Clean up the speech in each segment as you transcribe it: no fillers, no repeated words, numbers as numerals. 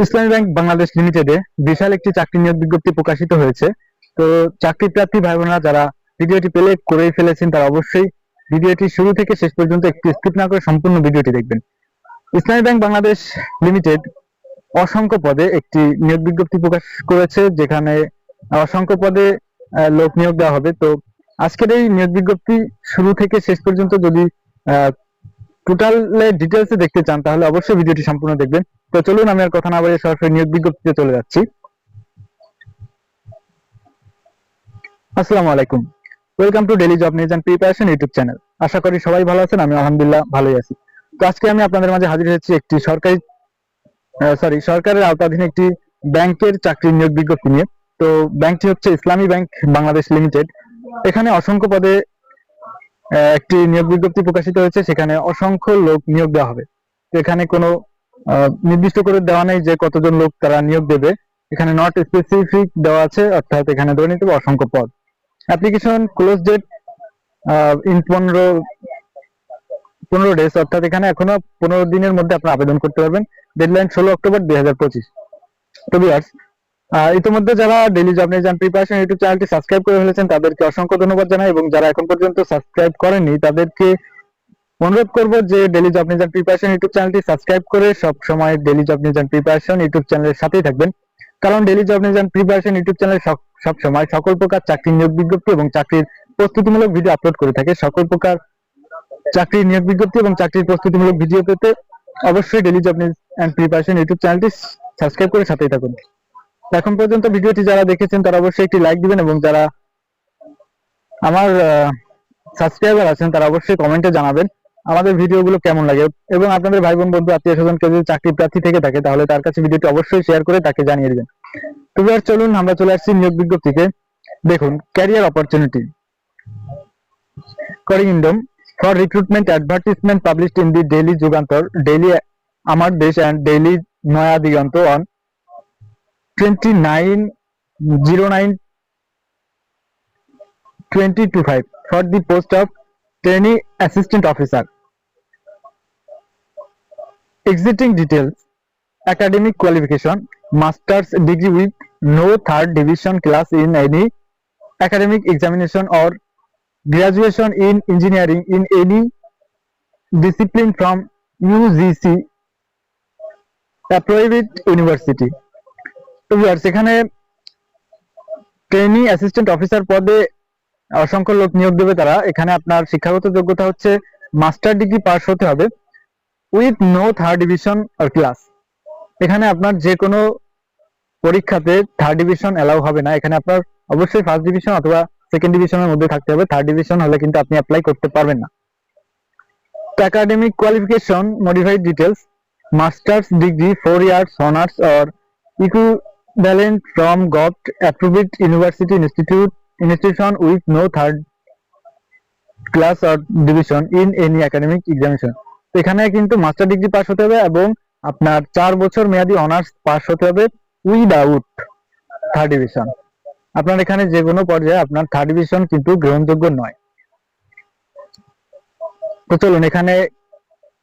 ইসলামী Bank Bangladesh লিমিটেডে বিশাল একটি চাকরি নিয়োগ বিজ্ঞপ্তি প্রকাশিত হয়েছে। তো চাকরি প্রার্থী ভাই বোনেরা যারা ভিডিওটি প্লে করেই ফেলেছেন তারা অবশ্যই ভিডিওটি শুরু থেকে শেষ পর্যন্ত একটু স্কিপ না করে সম্পূর্ণ ভিডিওটি দেখবেন। ইসলামী ব্যাংক বাংলাদেশ লিমিটেড অসংখ্য পদে একটি নিয়োগ বিজ্ঞপ্তি প্রকাশ করেছে, যেখানে অসংখ্য পদে লোক নিয়োগ দেওয়া হবে। তো আজকের এই নিয়োগ বিজ্ঞপ্তি শুরু থেকে শেষ পর্যন্ত যদি টোটাল ডিটেলসে দেখতে চান তাহলে অবশ্যই ভিডিওটি সম্পূর্ণ দেখবেন। তো চলুন আমি আর কথা না বলে সরাসরি নিয়োগ বিজ্ঞপ্তিতে চলে যাচ্ছি। আসসালামু আলাইকুম, welcome to daily job news and preparation YouTube channel. আশা করি সবাই ভালো আছেন, আমি আলহামদুলিল্লাহ ভালোই আছি। তো আজকে আমি আপনাদের মাঝে হাজির হয়েছি একটি সরকারের আওতাধীন একটি ব্যাংকের চাকরি নিয়োগ বিজ্ঞপ্তি নিয়ে। তো ব্যাংকটি হচ্ছে ইসলামী ব্যাংক বাংলাদেশ লিমিটেড। এখানে অসংখ্য পদে একটি নিয়োগ বিজ্ঞপ্তি প্রকাশিত হয়েছে, সেখানে অসংখ্য লোক নিয়োগ দেওয়া হবে। তো এখানে কোনো নির্দিষ্ট করে দেওয়া নেই যে কতজন লোক তারা নিয়োগ দেবে, এখানে নট স্পেসিফিক দেওয়া আছে, অর্থাৎ এখানে ধরে নিতে হবে অসংখ্য পদ। Application close date in 15 days, অর্থাৎ এখানে এখনো 15 দিনের মধ্যে আপনারা আবেদন করতে পারবেন। Deadline 16 October 2025। তো ভিউয়ার্স, ইতিমধ্যে যারা daily job news and preparation YouTube চ্যানেলটি সাবস্ক্রাইব করে ফেলেছেন তাদেরকে অসংখ্য ধন্যবাদ জানাই, এবং যারা এখন পর্যন্ত সাবস্ক্রাইব করেননি তাদেরকে অনুরোধ করব যে daily job news and preparation YouTube চ্যানেলটি সাবস্ক্রাইব করে সব সময় daily job news and preparation YouTube চ্যানেলের সাথেই থাকবেন। কারণ daily job news and preparation YouTube চ্যানেলে সব সময় সকল প্রকার চাকরি নিয়োগ বিজ্ঞপ্তি এবং চাকরির প্রস্তুতিমূলক ভিডিও আপলোড করে থাকে। সকল প্রকার চাকরির নিয়োগ বিজ্ঞপ্তি এবং চাকরির প্রস্তুতিমূলক ভিডিও পেতে অবশ্যই daily job news and preparation YouTube চ্যানেলটি সাবস্ক্রাইব করে সাথেই থাকুন। এখন পর্যন্ত ভিডিওটি যারা দেখেছেন তারা অবশ্যই একটি লাইক দিবেন, এবং যারা আমার সাবস্ক্রাইবার আছেন তারা অবশ্যই কমেন্টে জানাবেন আমাদের ভিডিওগুলো কেমন লাগে, এবং আপনাদের ভাই বোন বন্ধু আত্মীয় স্বজন কেউ যদি চাকরি প্রার্থী থেকে থাকে তাহলে তার কাছে ভিডিওটি অবশ্যই শেয়ার করে তাকে জানিয়ে দিবেন। তো এবার চলুন আমরা চলে আসছি নিয়োগ বিজ্ঞপ্তিতে। দেখুন, ক্যারিয়ার অপরচুনিটি করিন্দম for recruitment advertisement published in the daily Jugantor, daily Amar Desh and daily Naya Diganta on 29/09/2025 for the post of trainee assistant officer. Exiting details: academic qualification, master's degree with no third division class in any academic examination or graduation in engineering in any discipline from UGC approved university. তো viewers, এখানে trainee assistant officer পদে অসংখ্য লোক নিয়োগ দেবে তারা। এখানে আপনার শিক্ষাগত যোগ্যতা হচ্ছে মাস্টার ডিগ্রি পাস হতে হবে উইথ নো থার্ড ডিভিশন আর ক্লাস। এখানে আপনার যে কোনো পরীক্ষাতে থার্ড ডিভিশন এলাও হবে না, এখানে আপনার অবশ্যই ফার্স্ট ডিভিশন অথবা সেকেন্ড ডিভিশনের মধ্যে থাকতে হবে। থার্ড ডিভিশন হলে কিন্তু আপনি অ্যাপ্লাই করতে পারবেন না। Academic qualification modified details: masters degree 4 years honours or equivalent from GOVT approved university institution with no third class or division in any academic examination. এখানে কিন্তু মাস্টার ডিগ্রি পাস হতে হবে এবং আপনার 4 বছর মেয়াদী অনার্স পাস হতে হবে উইদাউট থার্ড ডিভিশন। আপনার এখানে যে কোনো পর্যায়ে আপনার থার্ড ডিভিশন কিন্তু গ্রহণযোগ্য নয়। তো চলুন এখানে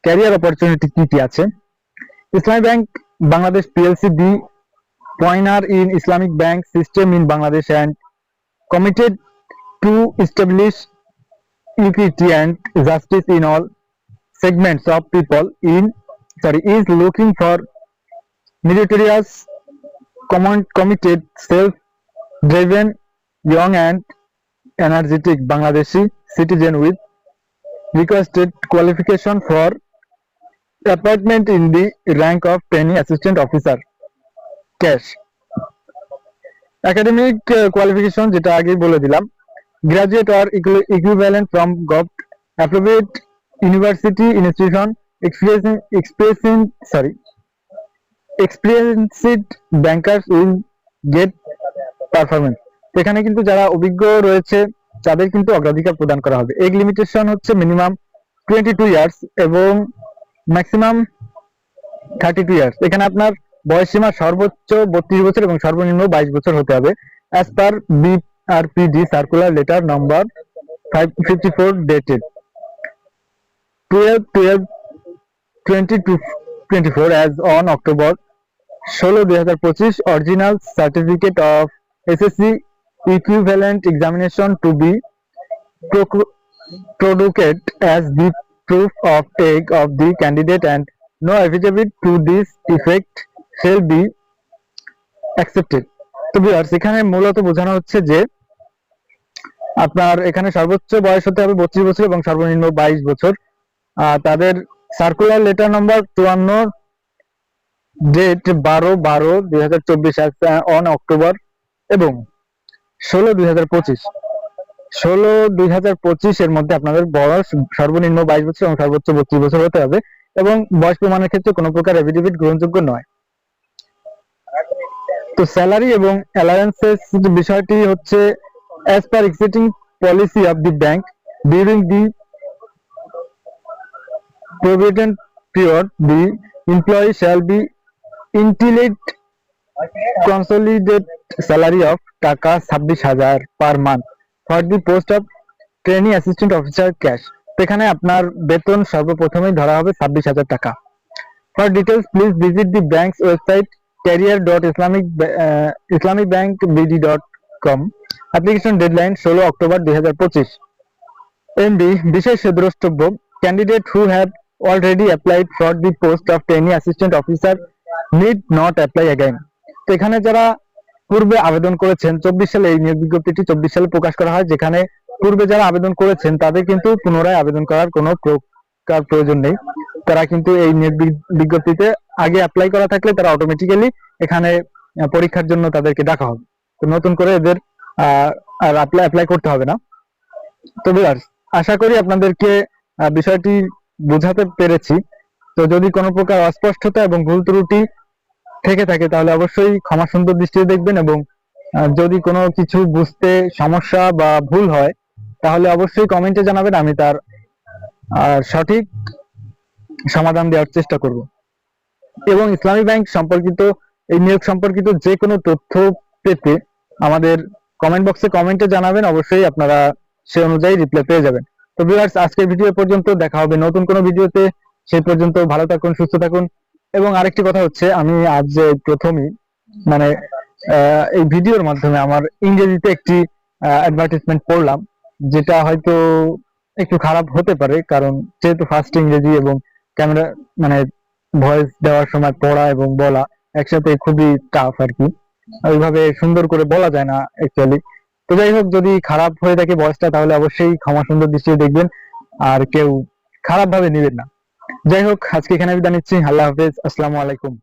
ক্যারিয়ার অপরচুনিটি কি কি আছে। Islami Bank Bangladesh PLC be pioneer in Islamic bank system in Bangladesh and committed to establish equity and justice in all segments of people is looking for meritorious, committed, self-driven, young and energetic Bangladeshi citizen with requested qualification for appointment in the rank of trainee assistant officer. Cash academic qualification যেটা আগেই বলে দিলাম, graduate or equivalent from govt approved university institution experienced bankers will get performance. এখানে কিন্তু যারা অভিজ্ঞ রয়েছে তাদের কিন্তু অগ্রাধিকার প্রদান করা হবে। এজ লিমিটেশন হচ্ছে মিনিমাম 22 ইয়ার্স এবং ম্যাক্সিমাম 32 ইয়ার্স। এখানে আপনার বয়সসীমা সর্বোচ্চ 32 বছর এবং সর্বনিম্ন 22 বছর হতে হবে as per BRPD circular letter number 554 dated 12/12/2024 as on October 16/2025 original certificate of SSC equivalent examination to be produced as the proof of take of the candidate and no affidavit to this effect shall be accepted. তো viewers, এখানে মূলত বোঝানো হচ্ছে যে আপনার এখানে সর্বোচ্চ বয়স হতে হবে 32 বছর এবং সর্বনিম্ন 22 বছর। তাদের circular letter number 54 date 12/12/2024 on October এবং 16/2025 এর মধ্যে আপনাদের বয়স সর্বনিম্ন 22 বছর এবং সর্বোচ্চ 32 বছর হতে হবে এবং বয়স প্রমাণের ক্ষেত্রে কোনো প্রকার এফিডেভিট গ্রহণযোগ্য নয়। তো স্যালারি এবং অ্যালাউন্সেস বিষয়টি হচ্ছে as per existing policy of the bank during the provident period the employee shall be entitled consolidated salary of টাকা 26,000 per month for the post of trainee assistant officer cash। এখানে আপনার বেতন সর্বপ্রথমেই ধরা হবে 26,000 টাকা। For details please visit the bank's website career.islamicbankbd.com। Application deadline 16 October 2025। MB বিশেষ দ্রষ্টব্য candidate who have already applied for the post of trainee assistant officer need not apply again. তো এখানে যারা পূর্বে আবেদন করেছেন 24 সালে এই নিয়োগ বিজ্ঞপ্তিটি 24 সালে প্রকাশ করা হয়, যেখানে পূর্বে যারা আবেদন করেছেন তাদের কিন্তু পুনরায় আবেদন করার কোনো প্রয়োজন নেই। তারা কিন্তু এই নিয়োগ বিজ্ঞপ্তিতে আগে অ্যাপ্লাই করা থাকলে তারা অটোমেটিক্যালি এখানে পরীক্ষার জন্য তাদেরকে ডাকা হবে। তো নতুন করে এদের আর অ্যাপ্লাই করতে হবে না। তো ভিউয়ার্স, আশা করি আপনাদেরকে বিষয়টি বোঝাতে পেরেছি। তো যদি কোনো প্রকার অস্পষ্টতা এবং ভুল ত্রুটি থেকে থাকে তাহলে অবশ্যই ক্ষমা সুন্দর দৃষ্টিতে দেখবেন এবং যদি কোনো কিছু বুঝতে সমস্যা বা ভুল হয় তাহলে অবশ্যই কমেন্টে জানাবেন, আমি তার সঠিক সমাধান দেওয়ার চেষ্টা করব। এবং ইসলামী ব্যাংক সম্পর্কিত এই নিয়োগ সম্পর্কিত যে কোনো তথ্য পেতে আমাদের কমেন্ট বক্সে কমেন্টে জানাবেন, অবশ্যই আপনারা সে অনুযায়ী রিপ্লাই পেয়ে যাবেন। তো ভিউয়ার্স, আজকের ভিডিও পর্যন্ত, দেখা হবে নতুন কোনো ভিডিওতে। সেই পর্যন্ত ভালো থাকুন, সুস্থ থাকুন। এবং আরেকটি কথা হচ্ছে, আমি আজ যে প্রথমেই মানে এই ভিডিওর মাধ্যমে আমার ইংরেজিতে একটি অ্যাডভার্টাইজমেন্ট পড়লাম, যেটা হয়তো একটু খারাপ হতে পারে, কারণ যেহেতু ফার্স্ট ইংরেজি এবং ক্যামেরা মানে ভয়েস দেওয়ার সময় পড়া এবং বলা একসাথে খুবই টাফ আর কি, ওইভাবে সুন্দর করে বলা যায় না অ্যাকচুয়ালি। তো যাই হোক, যদি খারাপ হয়ে থাকে ভয়েসটা তাহলে অবশ্যই ক্ষমা সুন্দর দৃষ্টিতে দেখবেন আর কেউ খারাপ ভাবে নেবেন না। যাই হোক, আজকে এখানে বিদায় নিচ্ছি। আল্লাহ হাফেজ, আসসালামু আলাইকুম।